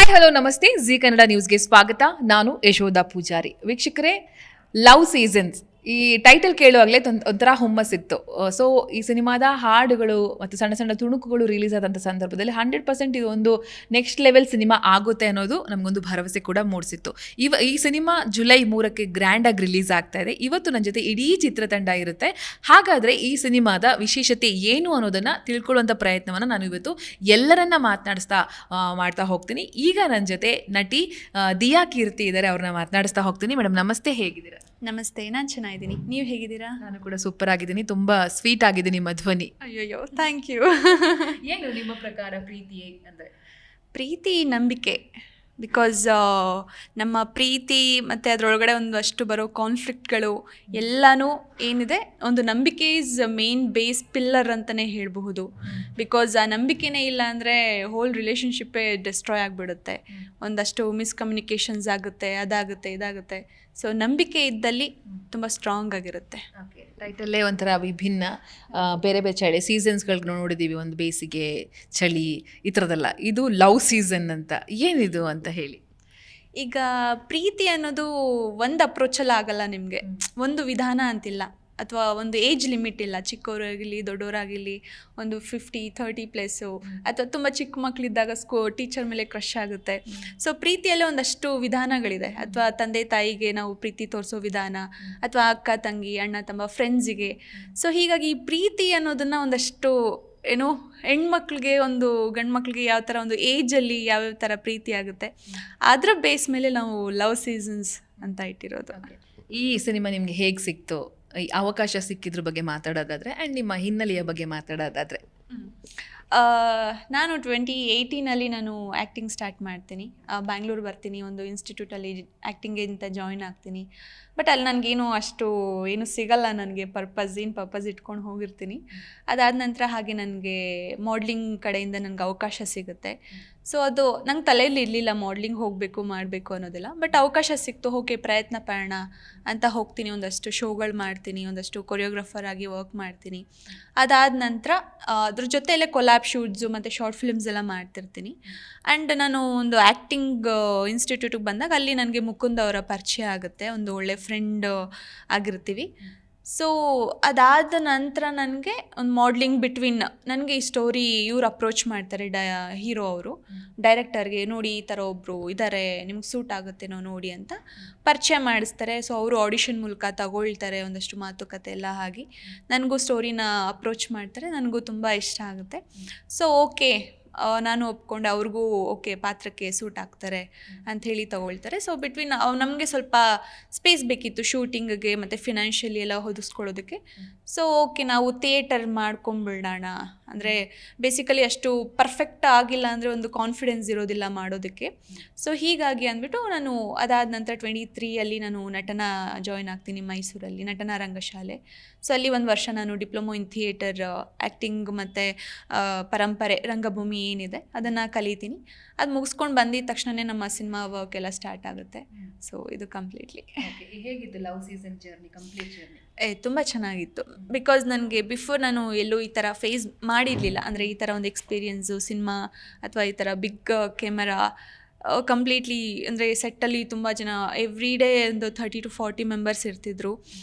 Hi hello ನಮಸ್ತೆ G Kannada ನ್ಯೂಸ್ಗೆ ಸ್ವಾಗತ. ನಾನು ಯಶೋಧ ಪೂಜಾರಿ. ವೀಕ್ಷಕರೇ, ಲವ್ ಸೀಸನ್ಸ್ ಈ ಟೈಟಲ್ ಕೇಳುವಾಗಲೇ ಒಂಥರ ಹುಮ್ಮಸ್ಸಿತ್ತು. ಸೊ ಈ ಸಿನಿಮಾದ ಹಾಡುಗಳು ಮತ್ತು ಸಣ್ಣ ಸಣ್ಣ ತುಣುಕುಗಳು ರಿಲೀಸ್ ಆದಂಥ ಸಂದರ್ಭದಲ್ಲಿ 100% ಇದು ಒಂದು ನೆಕ್ಸ್ಟ್ ಲೆವೆಲ್ ಸಿನಿಮಾ ಆಗುತ್ತೆ ಅನ್ನೋದು ನಮಗೊಂದು ಭರವಸೆ ಕೂಡ ಮೂಡಿಸಿತ್ತು. ಈ ಸಿನಿಮಾ ಜುಲೈ 3ಕ್ಕೆ ಗ್ರ್ಯಾಂಡಾಗಿ ರಿಲೀಸ್ ಆಗ್ತಾ ಇದೆ. ಇವತ್ತು ನನ್ನ ಜೊತೆ ಇಡೀ ಚಿತ್ರತಂಡ ಇರುತ್ತೆ. ಹಾಗಾದರೆ ಈ ಸಿನಿಮಾದ ವಿಶೇಷತೆ ಏನು ಅನ್ನೋದನ್ನು ತಿಳ್ಕೊಳ್ಳುವಂಥ ಪ್ರಯತ್ನವನ್ನು ನಾನು ಇವತ್ತು ಎಲ್ಲರನ್ನ ಮಾಡ್ತಾ ಹೋಗ್ತೀನಿ. ಈಗ ನನ್ನ ಜೊತೆ ನಟಿ ದಿಯಾ ಕೀರ್ತಿ ಇದ್ದಾರೆ, ಅವ್ರನ್ನ ಮಾತನಾಡಿಸ್ತಾ ಹೋಗ್ತೀನಿ. ಮೇಡಮ್ ನಮಸ್ತೆ, ಹೇಗಿದ್ದೀರಾ? ನಮಸ್ತೆ, ನಾನು ಚೆನ್ನಾಗಿದ್ದೀನಿ. ನೀವು ಹೇಗಿದ್ದೀರಾ? ನಾನು ಕೂಡ ಸೂಪರ್ ಆಗಿದ್ದೀನಿ. ತುಂಬ ಸ್ವೀಟ್ ಆಗಿದೆ ನಿಮ್ಮ ಧ್ವನಿ. ಅಯ್ಯೋ, ಥ್ಯಾಂಕ್ ಯು. ಏನು ನಿಮ್ಮ ಪ್ರಕಾರ ಪ್ರೀತಿ ಅಂದರೆ? ಪ್ರೀತಿ ನಂಬಿಕೆ. ಬಿಕಾಸ್ ನಮ್ಮ ಪ್ರೀತಿ ಮತ್ತು ಅದರೊಳಗಡೆ ಒಂದಷ್ಟು ಬರೋ ಕಾನ್ಫ್ಲಿಕ್ಟ್ಗಳು ಎಲ್ಲನೂ ಏನಿದೆ, ಒಂದು ನಂಬಿಕೆ ಈಸ್ ಮೇನ್ ಬೇಸ್ ಪಿಲ್ಲರ್ ಅಂತಲೇ ಹೇಳಬಹುದು. ಬಿಕಾಸ್ ಆ ನಂಬಿಕೆನೇ ಇಲ್ಲ ಅಂದರೆ ಹೋಲ್ ರಿಲೇಷನ್ಶಿಪ್ಪೇ ಡಿಸ್ಟ್ರಾಯ್ ಆಗಿಬಿಡುತ್ತೆ. ಒಂದಷ್ಟು ಮಿಸ್ಕಮ್ಯುನಿಕೇಷನ್ಸ್ ಆಗುತ್ತೆ, ಅದಾಗುತ್ತೆ, ಇದಾಗುತ್ತೆ. ಸೊ ನಂಬಿಕೆ ಇದ್ದಲ್ಲಿ ತುಂಬ ಸ್ಟ್ರಾಂಗ್ ಆಗಿರುತ್ತೆ. ಓಕೆ, ಟೈಟಲ್ಲೇ ಒಂಥರ ವಿಭಿನ್ನ, ಬೇರೆ ಬೇರೆ ಚಳಿ ಸೀಸನ್ಸ್ಗಳು ನೋಡಿದ್ದೀವಿ. ಒಂದು ಬೇಸಿಗೆ, ಚಳಿ, ಈ ಥರದ್ದೆಲ್ಲ. ಇದು ಲವ್ ಸೀಸನ್ ಅಂತ ಏನಿದು ಅಂತ ಹೇಳಿ. ಈಗ ಪ್ರೀತಿ ಅನ್ನೋದು ಒಂದು ಅಪ್ರೋಚಲ್ಲಿ ಆಗಲ್ಲ. ನಿಮಗೆ ಒಂದು ವಿಧಾನ ಅಂತಿಲ್ಲ, ಅಥವಾ ಒಂದು ಏಜ್ ಲಿಮಿಟ್ ಇಲ್ಲ. ಚಿಕ್ಕವರಾಗಿರಲಿ ದೊಡ್ಡವರಾಗಿರಲಿ, ಒಂದು 50-30+, ಅಥವಾ ತುಂಬ ಚಿಕ್ಕ ಮಕ್ಕಳಿದ್ದಾಗ ಟೀಚರ್ ಮೇಲೆ ಕ್ರಶ್ ಆಗುತ್ತೆ. ಸೊ ಪ್ರೀತಿಯಲ್ಲೇ ಒಂದಷ್ಟು ವಿಧಾನಗಳಿದೆ. ಅಥವಾ ತಂದೆ ತಾಯಿಗೆ ನಾವು ಪ್ರೀತಿ ತೋರಿಸೋ ವಿಧಾನ, ಅಥವಾ ಅಕ್ಕ ತಂಗಿ, ಅಣ್ಣ ತಮ್ಮ, ಫ್ರೆಂಡ್ಸಿಗೆ. ಸೊ ಹೀಗಾಗಿ ಈ ಪ್ರೀತಿ ಅನ್ನೋದನ್ನು ಒಂದಷ್ಟು ಹೆಣ್ಮಕ್ಳಿಗೆ, ಒಂದು ಗಂಡು ಮಕ್ಳಿಗೆ ಯಾವ ಥರ ಒಂದು ಏಜಲ್ಲಿ ಯಾವ್ಯಾವ ಥರ ಪ್ರೀತಿ ಆಗುತ್ತೆ, ಅದರ ಬೇಸ್ ಮೇಲೆ ನಾವು ಲವ್ ಸೀಸನ್ಸ್ ಅಂತ ಇಟ್ಟಿರೋದು. ಈ ಸಿನಿಮಾ ನಿಮಗೆ ಹೇಗೆ ಸಿಕ್ತು? ಈ ಅವಕಾಶ ಸಿಕ್ಕಿದ್ರ ಬಗ್ಗೆ ಮಾತಾಡೋದಾದರೆ, ಆ್ಯಂಡ್ ನಿಮ್ಮ ಹಿನ್ನೆಲೆಯ ಬಗ್ಗೆ ಮಾತಾಡೋದಾದರೆ. ನಾನು 2018 ನಾನು ಆ್ಯಕ್ಟಿಂಗ್ ಸ್ಟಾರ್ಟ್ ಮಾಡ್ತೀನಿ. ಬ್ಯಾಂಗ್ಳೂರು ಬರ್ತೀನಿ, ಒಂದು ಇನ್ಸ್ಟಿಟ್ಯೂಟಲ್ಲಿ ಆ್ಯಕ್ಟಿಂಗ್ಗೆ ಅಂತ ಜಾಯ್ನ್ ಆಗ್ತೀನಿ. ಬಟ್ ಅಲ್ಲಿ ನನಗೇನು ಅಷ್ಟು ಏನು ಸಿಗಲ್ಲ. ನನಗೆ ಪರ್ಪಸ್ ಇಟ್ಕೊಂಡು ಹೋಗಿರ್ತೀನಿ. ಅದಾದ ನಂತರ ಹಾಗೆ ನನಗೆ ಮಾಡ್ಲಿಂಗ್ ಕಡೆಯಿಂದ ನನಗೆ ಅವಕಾಶ ಸಿಗುತ್ತೆ. ಸೊ ಅದು ನಂಗೆ ತಲೆಯಲ್ಲಿ ಇರಲಿಲ್ಲ ಮಾಡ್ಲಿಂಗ್ ಹೋಗಬೇಕು, ಮಾಡಬೇಕು ಅನ್ನೋದಿಲ್ಲ. ಬಟ್ ಅವಕಾಶ ಸಿಕ್ತು, ಓಕೆ ಪ್ರಯತ್ನ ಪಡೋಣ ಅಂತ ಹೋಗ್ತೀನಿ. ಒಂದಷ್ಟು ಶೋಗಳು ಮಾಡ್ತೀನಿ, ಒಂದಷ್ಟು ಕೊರಿಯೋಗ್ರಾಫರ್ ಆಗಿ ವರ್ಕ್ ಮಾಡ್ತೀನಿ. ಅದಾದ ನಂತರ ಅದ್ರ ಜೊತೆಯಲ್ಲೇ ಕೊಲ್ಯಾಬ್ ಶೂಟ್ಸು ಮತ್ತು ಶಾರ್ಟ್ ಫಿಲ್ಮ್ಸ್ ಎಲ್ಲ ಮಾಡ್ತಿರ್ತೀನಿ. ಆ್ಯಂಡ್ ನಾನು ಒಂದು ಆ್ಯಕ್ಟಿಂಗ್ ಇನ್ಸ್ಟಿಟ್ಯೂಟಿಗೆ ಬಂದಾಗ ಅಲ್ಲಿ ನನಗೆ ಮುಕುಂದ್ ಅವರ ಪರಿಚಯ ಆಗುತ್ತೆ. ಒಂದು ಒಳ್ಳೆ ಫ್ರೆಂಡ್ ಆಗಿರ್ತೀವಿ. ಸೊ ಅದಾದ ನಂತರ ನನಗೆ ಒಂದು ಮಾಡ್ಲಿಂಗ್ ಬಿಟ್ವೀನ್ ನನಗೆ ಈ ಸ್ಟೋರಿ ಇವ್ರು ಅಪ್ರೋಚ್ ಮಾಡ್ತಾರೆ, ಹೀರೋ ಅವರು ಡೈರೆಕ್ಟರ್ಗೆ, ನೋಡಿ ಈ ಥರ ಒಬ್ಬರು ಇದ್ದಾರೆ, ನಿಮ್ಗೆ ಸೂಟ್ ಆಗುತ್ತೇನೋ ನೋಡಿ ಅಂತ ಪರಿಚಯ ಮಾಡಿಸ್ತಾರೆ. ಸೊ ಅವರು ಆಡಿಷನ್ ಮೂಲಕ ತಗೊಳ್ತಾರೆ, ಒಂದಷ್ಟು ಮಾತುಕತೆ ಎಲ್ಲ ಆಗಿ ನನಗೂ ಸ್ಟೋರಿನ ಅಪ್ರೋಚ್ ಮಾಡ್ತಾರೆ. ನನಗೂ ತುಂಬ ಇಷ್ಟ ಆಗುತ್ತೆ. ಸೊ ಓಕೆ, ನಾನು ಒಪ್ಕೊಂಡು ಅವ್ರಿಗೂ ಓಕೆ ಪಾತ್ರಕ್ಕೆ ಸೂಟ್ ಆಗ್ತಾರೆ ಅಂಥೇಳಿ ತಗೊಳ್ತಾರೆ. ಸೊ ಬಿಟ್ವೀನ್ ನಮಗೆ ಸ್ವಲ್ಪ ಸ್ಪೇಸ್ ಬೇಕಿತ್ತು ಶೂಟಿಂಗ್ಗೆ ಮತ್ತು ಫಿನಾನ್ಷಿಯಲಿ ಎಲ್ಲ ಹೊದಿಸ್ಕೊಳ್ಳೋದಕ್ಕೆ. ಸೊ ಓಕೆ, ನಾವು ಥಿಯೇಟರ್ ಮಾಡ್ಕೊಂಬಿಡೋಣ. ಅಂದರೆ ಬೇಸಿಕಲಿ ಅಷ್ಟು ಪರ್ಫೆಕ್ಟ್ ಆಗಿಲ್ಲ ಅಂದರೆ ಒಂದು ಕಾನ್ಫಿಡೆನ್ಸ್ ಇರೋದಿಲ್ಲ ಮಾಡೋದಕ್ಕೆ. ಸೊ ಹೀಗಾಗಿ ಅಂದ್ಬಿಟ್ಟು ನಾನು ಅದಾದ ನಂತರ 2023 ನಾನು ನಟನ ಜಾಯ್ನ್ ಆಗ್ತೀನಿ ಮೈಸೂರಲ್ಲಿ, ನಟನಾ ರಂಗಶಾಲೆ. ಸೊ ಅಲ್ಲಿ 1 ವರ್ಷ ನಾನು ಡಿಪ್ಲೊಮೊ ಇನ್ ಥಿಯೇಟರ್ ಆ್ಯಕ್ಟಿಂಗ್ ಮತ್ತು ಪರಂಪರೆ ರಂಗಭೂಮಿ ಏನಿದೆ ಅದನ್ನು ಕಲಿತೀನಿ. ಅದು ಮುಗಿಸ್ಕೊಂಡು ಬಂದಿದ್ದ ತಕ್ಷಣವೇ ನಮ್ಮ ಸಿನಿಮಾ ವರ್ಕ್ ಎಲ್ಲ ಸ್ಟಾರ್ಟ್ ಆಗುತ್ತೆ. ಸೊ ಇದು ಕಂಪ್ಲೀಟ್ಲಿ. ಹೇಗಿತ್ತು love season journey, complete journey? ತುಂಬ ಚೆನ್ನಾಗಿತ್ತು. ಬಿಕಾಸ್ ನನಗೆ ಬಿಫೋರ್ ನಾನು ಎಲ್ಲೂ ಈ ಥರ ಫೇಸ್ ಮಾಡಿರಲಿಲ್ಲ. ಅಂದರೆ ಈ ಥರ ಒಂದು ಎಕ್ಸ್ಪೀರಿಯನ್ಸು ಸಿನಿಮಾ ಅಥವಾ ಈ ಥರ ಬಿಗ್ ಕ್ಯಾಮರಾ ಕಂಪ್ಲೀಟ್ಲಿ. ಅಂದರೆ ಸೆಟ್ಟಲ್ಲಿ ತುಂಬ ಜನ ಎವ್ರಿ ಡೇ ಒಂದು 30-40 ಮೆಂಬರ್ಸ್ ಇರ್ತಿದ್ರು.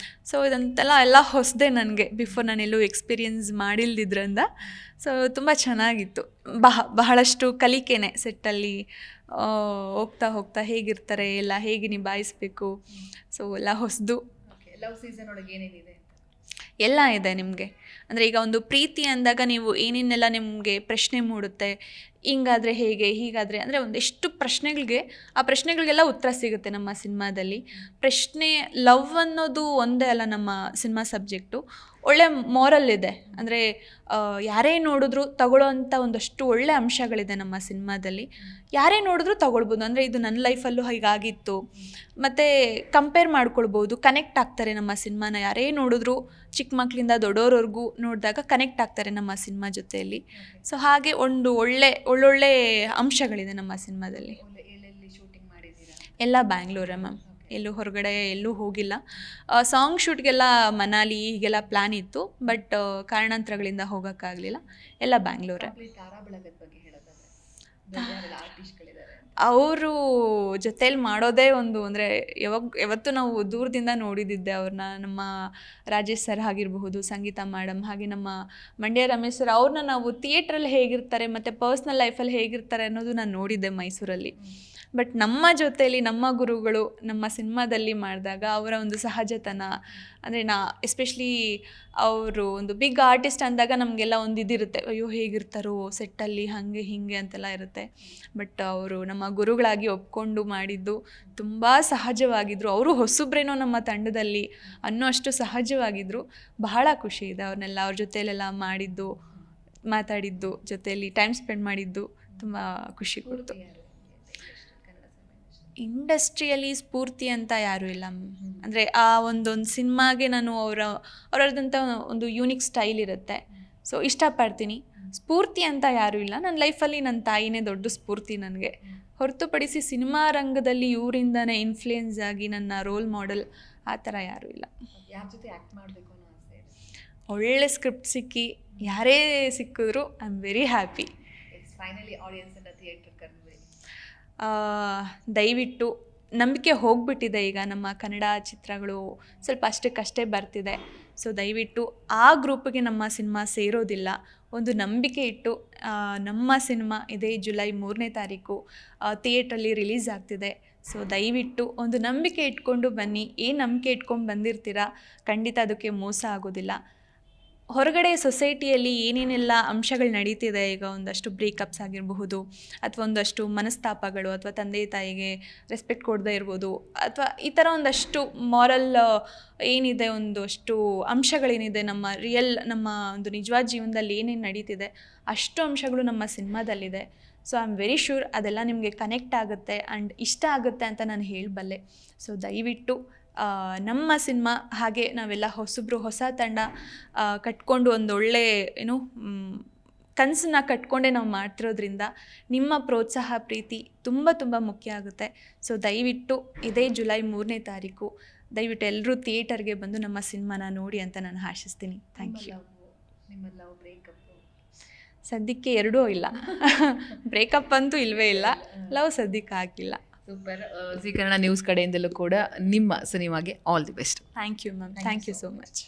ಸೊ ಇದಂತೆಲ್ಲ ಹೊಸದೇ ನನಗೆ, ಬಿಫೋರ್ ನಾನೆಲ್ಲೂ ಎಕ್ಸ್ಪೀರಿಯನ್ಸ್ ಮಾಡಿಲ್ದಿದ್ರಿಂದ. ಸೊ ತುಂಬ ಚೆನ್ನಾಗಿತ್ತು. ಬಹಳಷ್ಟು ಕಲಿಕೆನೆ ಸೆಟ್ಟಲ್ಲಿ. ಹೋಗ್ತಾ ಹೋಗ್ತಾ ಹೇಗಿರ್ತಾರೆ ಎಲ್ಲ, ಹೇಗೆ ನಿಭಾಯಿಸಬೇಕು, ಸೊ ಎಲ್ಲ ಹೊಸದು. ಲವ್ ಸೀಸನ್ ಒಳಗೆ ಏನೇನಿದೆ? ಎಲ್ಲ ಇದೆ ನಿಮಗೆ. ಅಂದರೆ ಈಗ ಒಂದು ಪ್ರೀತಿ ಅಂದಾಗ ನೀವು ಏನೇನೆಲ್ಲ ನಿಮಗೆ ಪ್ರಶ್ನೆ ಮೂಡುತ್ತೆ, ಹಿಂಗಾದರೆ ಹೇಗೆ, ಹೀಗಾದರೆ, ಅಂದರೆ ಒಂದೆಷ್ಟು ಪ್ರಶ್ನೆಗಳಿಗೆ, ಆ ಪ್ರಶ್ನೆಗಳಿಗೆಲ್ಲ ಉತ್ತರ ಸಿಗುತ್ತೆ ನಮ್ಮ ಸಿನಿಮಾದಲ್ಲಿ. ಪ್ರಶ್ನೆ ಲವ್ ಅನ್ನೋದು ಒಂದೇ ಅಲ್ಲ ನಮ್ಮ ಸಿನಿಮಾ ಸಬ್ಜೆಕ್ಟು. ಒಳ್ಳೆ ಮಾರಲ್ ಇದೆ. ಅಂದರೆ ಯಾರೇ ನೋಡಿದ್ರು ತಗೊಳ್ಳೋ ಅಂಥ ಒಂದಷ್ಟು ಒಳ್ಳೆ ಅಂಶಗಳಿದೆ ನಮ್ಮ ಸಿನಿಮಾದಲ್ಲಿ. ಯಾರೇ ನೋಡಿದ್ರು ತಗೊಳ್ಬೋದು. ಅಂದರೆ ಇದು ನನ್ನ ಲೈಫಲ್ಲೂ ಹೀಗಾಗಿತ್ತು, ಮತ್ತು ಕಂಪೇರ್ ಮಾಡ್ಕೊಳ್ಬೋದು, ಕನೆಕ್ಟ್ ಆಗ್ತಾರೆ ನಮ್ಮ ಸಿನಿಮಾನ. ಯಾರೇ ನೋಡಿದ್ರು ಚಿಕ್ಕ ಮಕ್ಕಳಿಂದ ದೊಡ್ಡೋರವರೆಗೂ ನೋಡಿದಾಗ ಕನೆಕ್ಟ್ ಆಗ್ತಾರೆ ನಮ್ಮ ಸಿನಿಮಾ ಜೊತೆಯಲ್ಲಿ. ಸೊ ಹಾಗೆ ಒಂದು ಒಳ್ಳೊಳ್ಳೆ ಅಂಶಗಳಿದೆ ನಮ್ಮ ಸಿನಿಮಾದಲ್ಲಿ. ಎಲ್ಲ ಬ್ಯಾಂಗ್ಳೂರೇ ಮ್ಯಾಮ್, ಎಲ್ಲೂ ಹೊರಗಡೆ ಎಲ್ಲೂ ಹೋಗಿಲ್ಲ. ಸಾಂಗ್ ಶೂಟ್ಗೆಲ್ಲ ಮನಾಲಿ ಹೀಗೆಲ್ಲ ಪ್ಲ್ಯಾನ್ ಇತ್ತು. ಬಟ್ ಕಾರಣಾಂತರಗಳಿಂದ ಹೋಗೋಕ್ಕಾಗಲಿಲ್ಲ. ಎಲ್ಲ ಬ್ಯಾಂಗ್ಳೂರೇ. ಅವರು ಜೊತೇಲಿ ಮಾಡೋದೇ ಒಂದು ಅಂದರೆ ಯಾವತ್ತೂ ನಾವು ದೂರದಿಂದ ನೋಡಿದ್ದಿದ್ದೆ ಅವ್ರನ್ನ. ನಮ್ಮ ರಾಜೇಶ್ ಸರ್ ಆಗಿರಬಹುದು, ಸಂಗೀತ ಮೇಡಮ್, ಹಾಗೆ ನಮ್ಮ ಮಂಡ್ಯ ರಮೇಶ್ ಸರ್, ಅವ್ರನ್ನ ನಾವು ಥಿಯೇಟ್ರಲ್ಲಿ ಹೇಗಿರ್ತಾರೆ ಮತ್ತು ಪರ್ಸ್ನಲ್ ಲೈಫಲ್ಲಿ ಹೇಗಿರ್ತಾರೆ ಅನ್ನೋದು ನಾನು ನೋಡಿದ್ದೆ ಮೈಸೂರಲ್ಲಿ. ಬಟ್ ನಮ್ಮ ಜೊತೆಯಲ್ಲಿ ನಮ್ಮ ಗುರುಗಳು ನಮ್ಮ ಸಿನಿಮಾದಲ್ಲಿ ಮಾಡಿದಾಗ ಅವರ ಒಂದು ಸಹಜತನ ಅಂದರೆ ಎಸ್ಪೆಷಲಿ ಅವರು ಒಂದು ಬಿಗ್ ಆರ್ಟಿಸ್ಟ್ ಅಂದಾಗ ನಮಗೆಲ್ಲ ಒಂದು ಇದಿರುತ್ತೆ, ಅಯ್ಯೋ ಹೇಗಿರ್ತಾರೋ ಸೆಟ್ಟಲ್ಲಿ ಹಾಗೆ ಹೀಗೆ ಅಂತೆಲ್ಲ ಇರುತ್ತೆ. ಬಟ್ ಅವರು ನಮ್ಮ ಗುರುಗಳಾಗಿ ಒಪ್ಕೊಂಡು ಮಾಡಿದ್ದು ತುಂಬ ಸಹಜವಾಗಿದ್ದರು. ಅವರು ಹೊಸಬ್ರೇನೋ ನಮ್ಮ ತಂಡದಲ್ಲಿ ಅನ್ನೋ ಅಷ್ಟು ಸಹಜವಾಗಿದ್ದರು. ಬಹಳ ಖುಷಿ ಇದೆ ಅವ್ರನ್ನೆಲ್ಲ ಅವ್ರ ಜೊತೆಯಲ್ಲೆಲ್ಲ ಮಾಡಿದ್ದು, ಮಾತಾಡಿದ್ದು, ಜೊತೆಯಲ್ಲಿ ಟೈಮ್ ಸ್ಪೆಂಡ್ ಮಾಡಿದ್ದು ತುಂಬ ಖುಷಿ ಕೊಡ್ತು. ಇಂಡಸ್ಟ್ರಿಯಲ್ಲಿ ಸ್ಫೂರ್ತಿ ಅಂತ ಯಾರೂ ಇಲ್ಲ. ಅಂದರೆ ಆ ಒಂದೊಂದು ಸಿನಿಮಾಗೆ ನಾನು ಅವರದಂಥ ಒಂದು ಯೂನಿಕ್ ಸ್ಟೈಲ್ ಇರುತ್ತೆ. ಸೊ ಇಷ್ಟಪಡ್ತೀನಿ. ಸ್ಫೂರ್ತಿ ಅಂತ ಯಾರೂ ಇಲ್ಲ. ನನ್ನ ಲೈಫಲ್ಲಿ ನನ್ನ ತಾಯಿನೇ ದೊಡ್ಡ ಸ್ಫೂರ್ತಿ ನನಗೆ. ಹೊರತುಪಡಿಸಿ ಸಿನಿಮಾ ರಂಗದಲ್ಲಿ ಇವರಿಂದನೇ ಇನ್ಫ್ಲೂಯೆನ್ಸ್ ಆಗಿ ನನ್ನ ರೋಲ್ ಮಾಡೆಲ್ ಆ ಥರ ಯಾರೂ ಇಲ್ಲ. ಯಾರ ಜೊತೆ ಆ್ಯಕ್ಟ್ ಮಾಡಬೇಕು ಅನ್ನೋ ಆಸೆ? ಒಳ್ಳೆ ಸ್ಕ್ರಿಪ್ಟ್ ಸಿಕ್ಕಿ ಯಾರೇ ಸಿಕ್ಕಿದ್ರು I am very happy. Finally ಆಡಿಯನ್ಸನ್ನು ಥಿಯೇಟರ್ ಕರ್ಬೇಕು. ದಯವಿಟ್ಟು ನಂಬಿಕೆ ಹೋಗ್ಬಿಟ್ಟಿದೆ ಈಗ. ನಮ್ಮ ಕನ್ನಡ ಚಿತ್ರಗಳು ಸ್ವಲ್ಪ ಅಷ್ಟಕ್ಕಷ್ಟೇ ಬರ್ತಿದೆ. ಸೊ ದಯವಿಟ್ಟು ಆ ಗ್ರೂಪಿಗೆ ನಮ್ಮ ಸಿನಿಮಾ ಸೇರೋದಿಲ್ಲ. ಒಂದು ನಂಬಿಕೆ ಇಟ್ಟು ನಮ್ಮ ಸಿನಿಮಾ ಇದೇ ಜುಲೈ 3ನೇ ತಾರೀಕು ಥಿಯೇಟ್ರಲ್ಲಿ ರಿಲೀಸ್ ಆಗ್ತಿದೆ. ಸೊ ದಯವಿಟ್ಟು ಒಂದು ನಂಬಿಕೆ ಇಟ್ಕೊಂಡು ಬನ್ನಿ. ಏನು ನಂಬಿಕೆ ಇಟ್ಕೊಂಡು ಬಂದಿರ್ತೀರಾ ಖಂಡಿತ ಅದಕ್ಕೆ ಮೋಸ ಆಗೋದಿಲ್ಲ. ಹೊರಗಡೆ ಸೊಸೈಟಿಯಲ್ಲಿ ಏನೇನೆಲ್ಲ ಅಂಶಗಳು ನಡೀತಿದೆ ಈಗ, ಒಂದಷ್ಟು ಬ್ರೇಕಪ್ಸ್ ಆಗಿರಬಹುದು, ಅಥವಾ ಒಂದಷ್ಟು ಮನಸ್ತಾಪಗಳು, ಅಥವಾ ತಂದೆ ತಾಯಿಗೆ ರೆಸ್ಪೆಕ್ಟ್ ಕೊಡದೇ ಇರ್ಬೋದು, ಅಥವಾ ಈ ಥರ ಒಂದಷ್ಟು ಮಾರಲ್ ಏನಿದೆ, ಒಂದಷ್ಟು ಅಂಶಗಳೇನಿದೆ ನಮ್ಮ ಒಂದು ನಿಜವಾದ ಜೀವನದಲ್ಲಿ ಏನೇನು ನಡೀತಿದೆ ಅಷ್ಟು ಅಂಶಗಳು ನಮ್ಮ ಸಿನಿಮಾದಲ್ಲಿದೆ. So I am very sure ಅದೆಲ್ಲ ನಿಮಗೆ ಕನೆಕ್ಟ್ ಆಗುತ್ತೆ ಆ್ಯಂಡ್ ಇಷ್ಟ ಆಗುತ್ತೆ ಅಂತ ನಾನು ಹೇಳಬಲ್ಲೆ. ಸೊ ದಯವಿಟ್ಟು ನಮ್ಮ ಸಿನಿಮಾ ಹಾಗೆ ನಾವೆಲ್ಲ ಹೊಸ ತಂಡ ಕಟ್ಕೊಂಡು ಒಂದೊಳ್ಳೆ ಕನಸನ್ನ ಕಟ್ಕೊಂಡೇ ನಾವು ಮಾಡ್ತಿರೋದ್ರಿಂದ ನಿಮ್ಮ ಪ್ರೋತ್ಸಾಹ ಪ್ರೀತಿ ತುಂಬ ತುಂಬ ಮುಖ್ಯ ಆಗುತ್ತೆ. ಸೊ ದಯವಿಟ್ಟು ಇದೇ ಜುಲೈ 3ನೇ ತಾರೀಕು ದಯವಿಟ್ಟು ಎಲ್ಲರೂ ಥಿಯೇಟರ್ಗೆ ಬಂದು ನಮ್ಮ ಸಿನಿಮಾನ ನೋಡಿ ಅಂತ ನಾನು ಆಶಿಸ್ತೀನಿ. Thank you. ಸದ್ಯಕ್ಕೆ ಎರಡೂ ಇಲ್ಲ. ಬ್ರೇಕಪ್ ಅಂತೂ ಇಲ್ಲವೇ ಇಲ್ಲ, ಲವ್ ಸದ್ಯಕ್ಕೆ ಆಗಿಲ್ಲ. ಸೂಪರ್. ಜೀ ಕನ್ನಡ ನ್ಯೂಸ್ ಕಡೆಯಿಂದಲೂ ಕೂಡ ನಿಮ್ಮ ಸಿನಿಮಾಗೆ all the best. Thank you ma'am. Thank you so much.